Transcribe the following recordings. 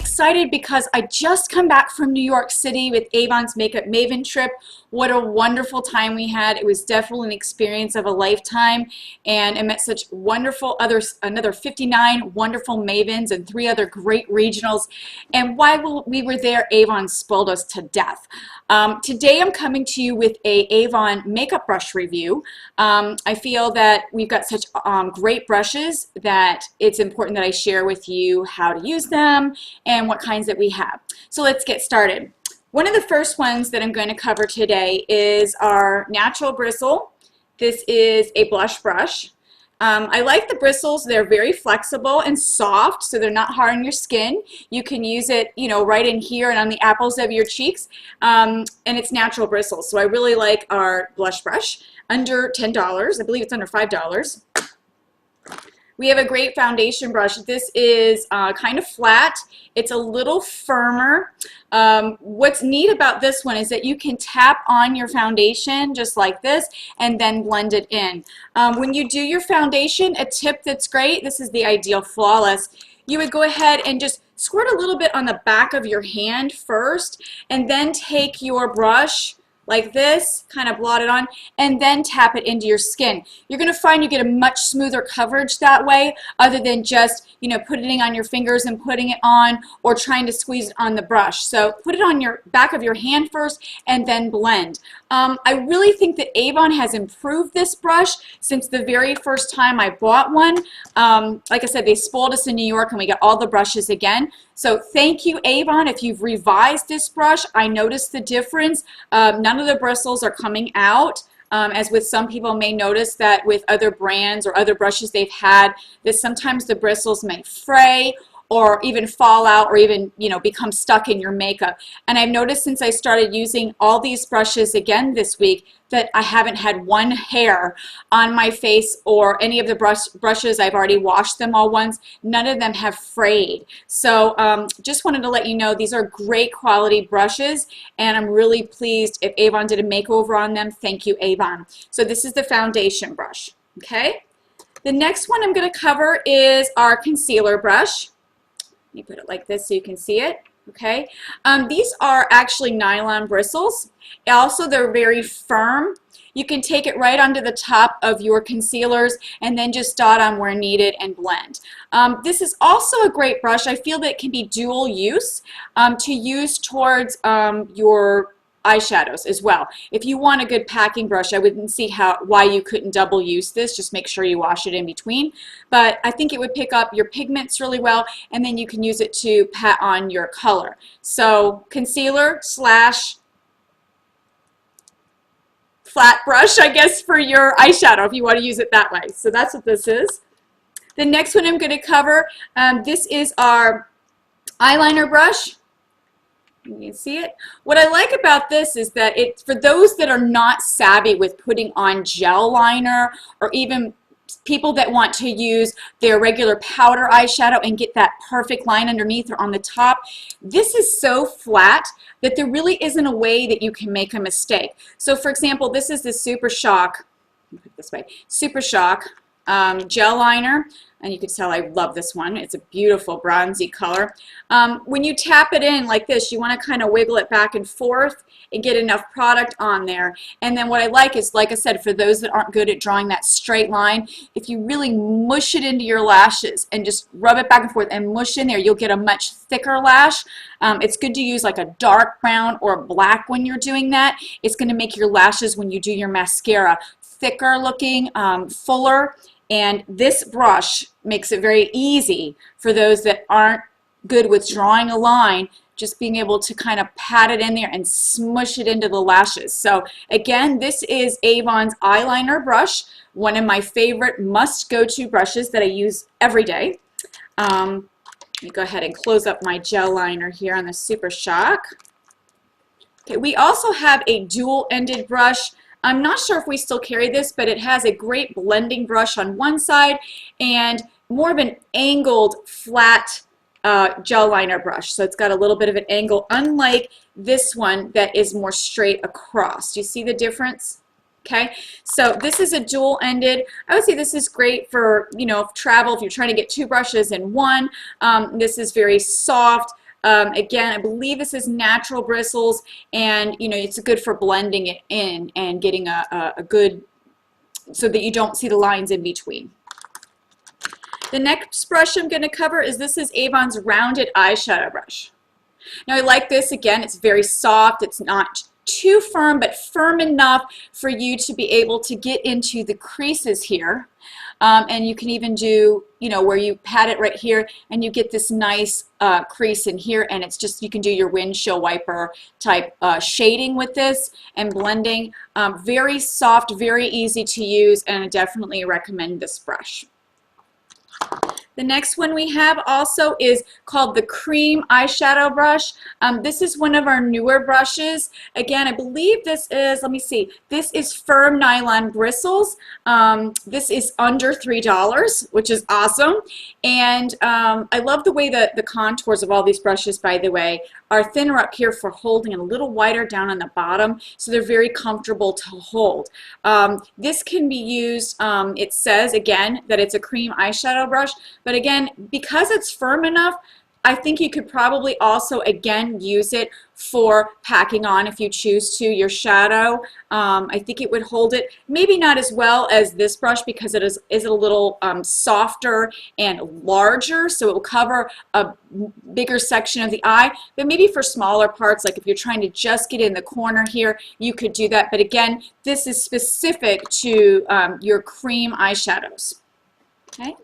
excited because I just come back from New York City with Avon's Makeup Maven trip. What a wonderful time we had. It was definitely an experience of a lifetime, and I met such wonderful another 59 wonderful Mavens and 3 other great regionals. And while we were there, Avon spoiled us to death. Today I'm coming to you with a Avon makeup brush review. I feel that we've got such great brushes that it's important that I share with you how to use them and what kinds that we have. So let's get started. One of the first ones that I'm going to cover today is our natural bristle. This is a blush brush. I like the bristles. They're very flexible and soft, so they're not hard on your skin. You can use it, you know, right in here and on the apples of your cheeks, and it's natural bristles. So I really like our blush brush. Under $10. I believe it's under $5. We have a great foundation brush. This is kind of flat. It's a little firmer. What's neat about this one is that you can tap on your foundation just like this and then blend it in. When you do your foundation, a tip that's great, this is the Ideal Flawless, you would go ahead and just squirt a little bit on the back of your hand first, and then take your brush like this, kind of blot it on, and then tap it into your skin. You're going to find you get a much smoother coverage that way, other than just, you know, putting it on your fingers and putting it on, or trying to squeeze it on the brush. So put it on your back of your hand first and then blend. I really think that Avon has improved this brush since the very first time I bought one. Like I said, they spoiled us in New York and we got all the brushes again. So thank you, Avon. If you've revised this brush, I noticed the difference. None of the bristles are coming out. As with some people may notice that with other brands or other brushes they've had, that sometimes the bristles may fray or even fall out, or even, you know, become stuck in your makeup. And I've noticed since I started using all these brushes again this week that I haven't had one hair on my face, or any of the brushes, I've already washed them all once, none of them have frayed. So just wanted to let you know these are great quality brushes, and I'm really pleased if Avon did a makeover on them. Thank you, Avon. So this is the foundation brush, okay? The next one I'm going to cover is our concealer brush. Let me put it like this so you can see it. Okay, these are actually nylon bristles. Also, they're very firm. You can take it right onto the top of your concealers and then just dot on where needed and blend. This is also a great brush. I feel that it can be dual use to use towards your eyeshadows as well. If you want a good packing brush, I wouldn't see why you couldn't double use this. Just make sure you wash it in between. But I think it would pick up your pigments really well, and then you can use it to pat on your color. So concealer / flat brush, I guess, for your eyeshadow if you want to use it that way. So that's what this is. The next one I'm going to cover, this is our eyeliner brush. You can see it. What I like about this is that it's for those that are not savvy with putting on gel liner, or even people that want to use their regular powder eyeshadow and get that perfect line underneath or on the top. This is so flat that there really isn't a way that you can make a mistake. So for example, this is the Super Shock, put it this way, Super Shock gel liner. And you can tell I love this one. It's a beautiful bronzy color. When you tap it in like this, you want to kind of wiggle it back and forth and get enough product on there. And then what I like is, like I said, for those that aren't good at drawing that straight line, if you really mush it into your lashes and just rub it back and forth and mush in there, you'll get a much thicker lash. It's good to use like a dark brown or black when you're doing that. It's going to make your lashes, when you do your mascara, thicker looking, fuller. And this brush makes it very easy for those that aren't good with drawing a line, just being able to kind of pat it in there and smush it into the lashes. So again, this is Avon's eyeliner brush, one of my favorite must-go-to brushes that I use every day. Let me go ahead and close up my gel liner here on the Super Shock. Okay, we also have a dual-ended brush. I'm not sure if we still carry this, but it has a great blending brush on one side and more of an angled flat gel liner brush. So it's got a little bit of an angle, unlike this one that is more straight across. Do you see the difference? Okay, so this is a dual-ended. I would say this is great for, you know, travel, if you're trying to get 2 brushes in one. This is very soft. Again, I believe this is natural bristles, and you know, it's good for blending it in and getting a good, so that you don't see the lines in between. The next brush I'm going to cover is Avon's rounded eyeshadow brush. Now I like this. Again, it's very soft. It's not too firm, but firm enough for you to be able to get into the creases here. And you can even do, you know, where you pat it right here and you get this nice crease in here, and it's just, you can do your windshield wiper type shading with this and blending. Very soft, very easy to use, and I definitely recommend this brush. The next one we have also is called the Cream Eyeshadow Brush. This is one of our newer brushes. Again, I believe this is, let me see, this is firm nylon bristles. This is under $3, which is awesome. And I love the way that the contours of all these brushes, by the way, are thinner up here for holding and a little wider down on the bottom, so they're very comfortable to hold. This can be used, it says again that it's a cream eyeshadow brush, but again, because it's firm enough, I think you could probably also again use it for packing on if you choose to your shadow. I think it would hold it, maybe not as well as this brush because it is a little softer and larger, so it will cover a bigger section of the eye, but maybe for smaller parts, like if you're trying to just get in the corner here, you could do that. But again, this is specific to your cream eyeshadows. Okay.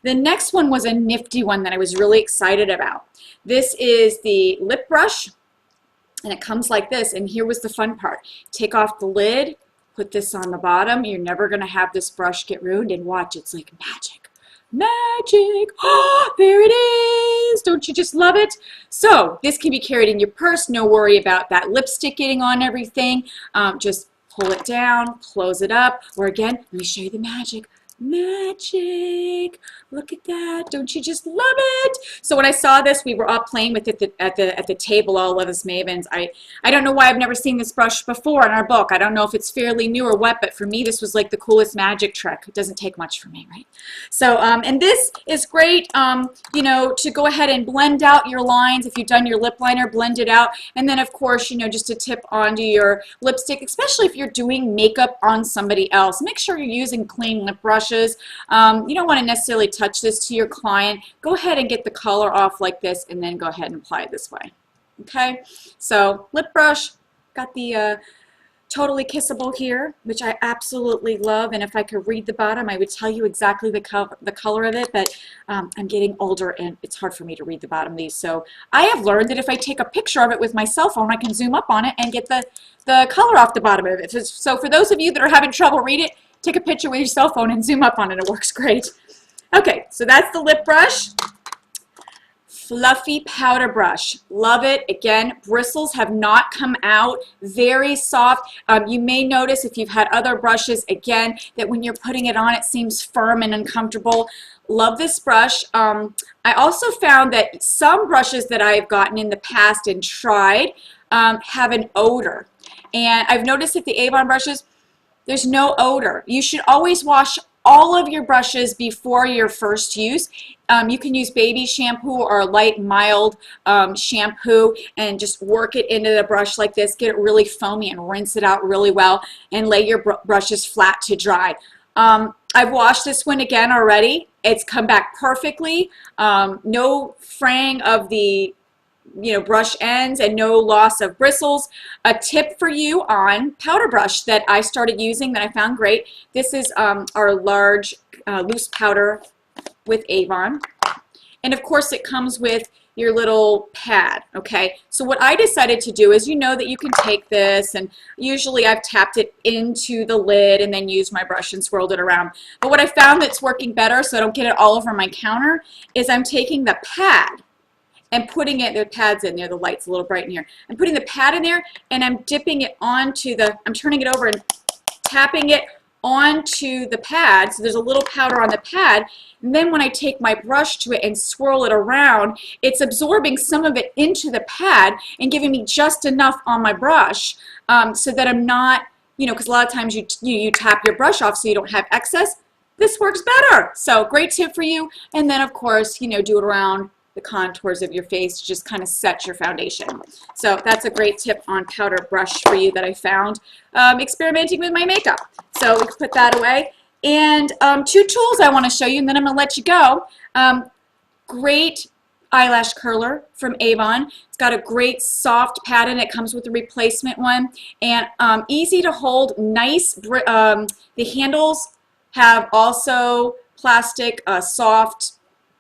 The next one was a nifty one that I was really excited about. This is the lip brush, and it comes like this, and here was the fun part. Take off the lid, put this on the bottom. You're never going to have this brush get ruined, and watch, it's like magic. Magic! Oh, there it is! Don't you just love it? So this can be carried in your purse. No worry about that lipstick getting on everything. Just pull it down, close it up, or again, let me show you the magic. Magic! Look at that! Don't you just love it? So when I saw this, we were all playing with it at the table, all of us Mavens. I don't know why I've never seen this brush before in our book. I don't know if it's fairly new or what, but for me, this was like the coolest magic trick. It doesn't take much for me, right? So, and this is great, you know, to go ahead and blend out your lines. If you've done your lip liner, blend it out. And then, of course, you know, just a tip onto your lipstick, especially if you're doing makeup on somebody else. Make sure you're using clean lip brushes. You don't want to necessarily touch this to your client. Go ahead and get the color off like this, and then go ahead and apply it this way. Okay, so lip brush, got the Totally Kissable here, which I absolutely love, and if I could read the bottom, I would tell you exactly the color of it, but I'm getting older and it's hard for me to read the bottom of these. So I have learned that if I take a picture of it with my cell phone, I can zoom up on it and get the color off the bottom of it. So for those of you that are having trouble reading it, take a picture with your cell phone and zoom up on it. It works great. Okay, so that's the lip brush. Fluffy powder brush. Love it. Again, bristles have not come out. Very soft. You may notice if you've had other brushes, again, that when you're putting it on, it seems firm and uncomfortable. Love this brush. I also found that some brushes that I've gotten in the past and tried have an odor. And I've noticed that the Avon brushes, there's no odor. You should always wash all of your brushes before your first use. You can use baby shampoo or light, mild shampoo and just work it into the brush like this. Get it really foamy and rinse it out really well and lay your brushes flat to dry. I've washed this one again already. It's come back perfectly. No fraying of the brush ends and no loss of bristles. A tip for you on powder brush that I started using that I found great. This is our large loose powder with Avon. And of course it comes with your little pad, okay? So what I decided to do is, you know that you can take this, and usually I've tapped it into the lid and then used my brush and swirled it around. But what I found that's working better so I don't get it all over my counter is I'm taking the pad and putting it, the pad's in there, the light's a little bright in here. I'm putting the pad in there and I'm dipping it onto I'm turning it over and tapping it onto the pad, so there's a little powder on the pad, and then when I take my brush to it and swirl it around, it's absorbing some of it into the pad and giving me just enough on my brush so that I'm not, because a lot of times you tap your brush off so you don't have excess. This works better. So great tip for you. And then of course, do it around the contours of your face to just kind of set your foundation. So that's a great tip on powder brush for you that I found experimenting with my makeup. So we can put that away. And two tools I want to show you, and then I'm going to let you go. Great eyelash curler from Avon. It's got a great soft pattern. It comes with a replacement one, and easy to hold, nice. The handles have also plastic, soft,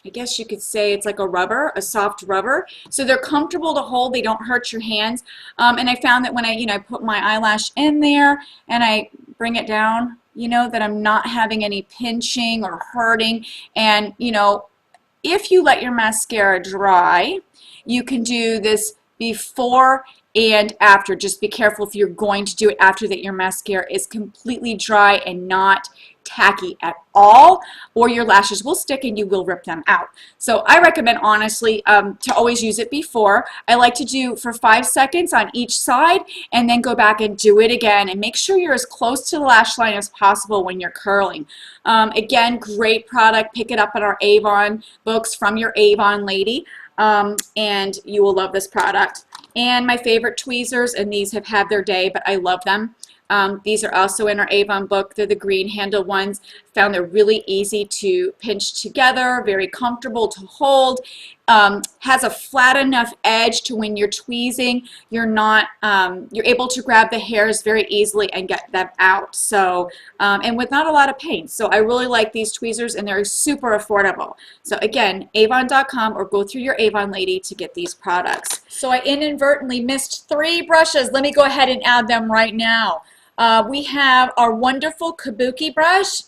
I guess you could say it's like a rubber, a soft rubber. So they're comfortable to hold. They don't hurt your hands. And I found that when I put my eyelash in there and I bring it down, that I'm not having any pinching or hurting. And, if you let your mascara dry, you can do this before and after. Just be careful if you're going to do it after that your mascara is completely dry and not tacky at all, or your lashes will stick and you will rip them out. So I recommend, honestly, to always use it before. I like to do for 5 seconds on each side and then go back and do it again, and make sure you're as close to the lash line as possible when you're curling. Again, great product. Pick it up in our Avon books from your Avon Lady, and you will love this product. And my favorite tweezers, and these have had their day, but I love them. These are also in our Avon book. They're the green handle ones. Found they're really easy to pinch together, very comfortable to hold. Has a flat enough edge to when you're tweezing, you're able to grab the hairs very easily and get them out. So, and with not a lot of pain. So I really like these tweezers, and they're super affordable. So again, avon.com, or go through your Avon Lady to get these products. So I inadvertently missed 3 brushes. Let me go ahead and add them right now. We have our wonderful Kabuki brush,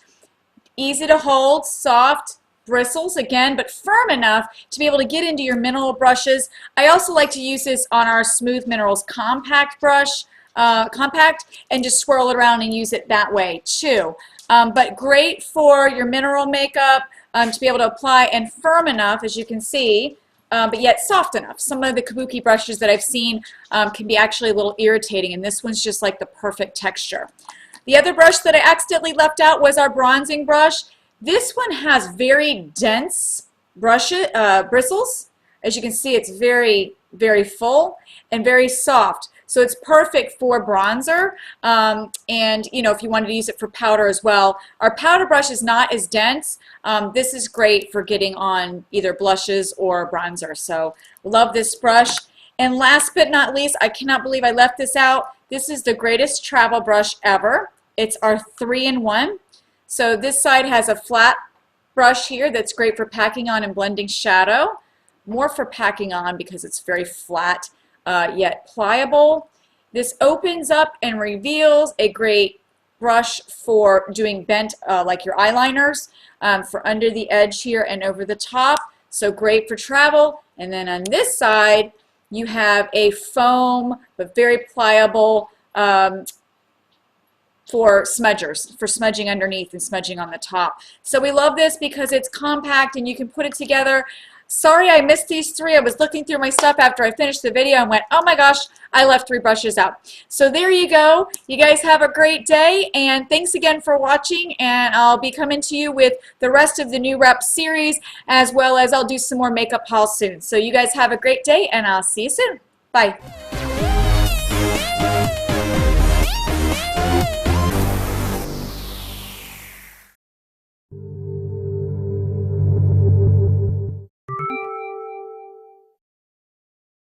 easy to hold, soft bristles again, but firm enough to be able to get into your mineral brushes. I also like to use this on our Smooth Minerals compact brush, and just swirl it around and use it that way too. But great for your mineral makeup, to be able to apply, and firm enough, as you can see, but yet soft enough. Some of the Kabuki brushes that I've seen can be actually a little irritating, and this one's just like the perfect texture. The other brush that I accidentally left out was our bronzing brush. This one has very dense bristles. As you can see, it's very, very full and very soft. So it's perfect for bronzer, and if you wanted to use it for powder as well. Our powder brush is not as dense. This is great for getting on either blushes or bronzer. So love this brush. And last but not least, I cannot believe I left this out. This is the greatest travel brush ever. It's our 3-in-1. So this side has a flat brush here that's great for packing on and blending shadow. More for packing on because it's very flat, yet pliable. This opens up and reveals a great brush for doing bent, like your eyeliners, for under the edge here and over the top. So great for travel. And then on this side, you have a foam, but very pliable, for smudgers, for smudging underneath and smudging on the top. So we love this because it's compact and you can put it together. Sorry I missed these 3. I was looking through my stuff after I finished the video and went, oh my gosh, I left 3 brushes out. So there you go. You guys have a great day, and thanks again for watching, and I'll be coming to you with the rest of the new rep series, as well as I'll do some more makeup hauls soon. So you guys have a great day, and I'll see you soon. Bye.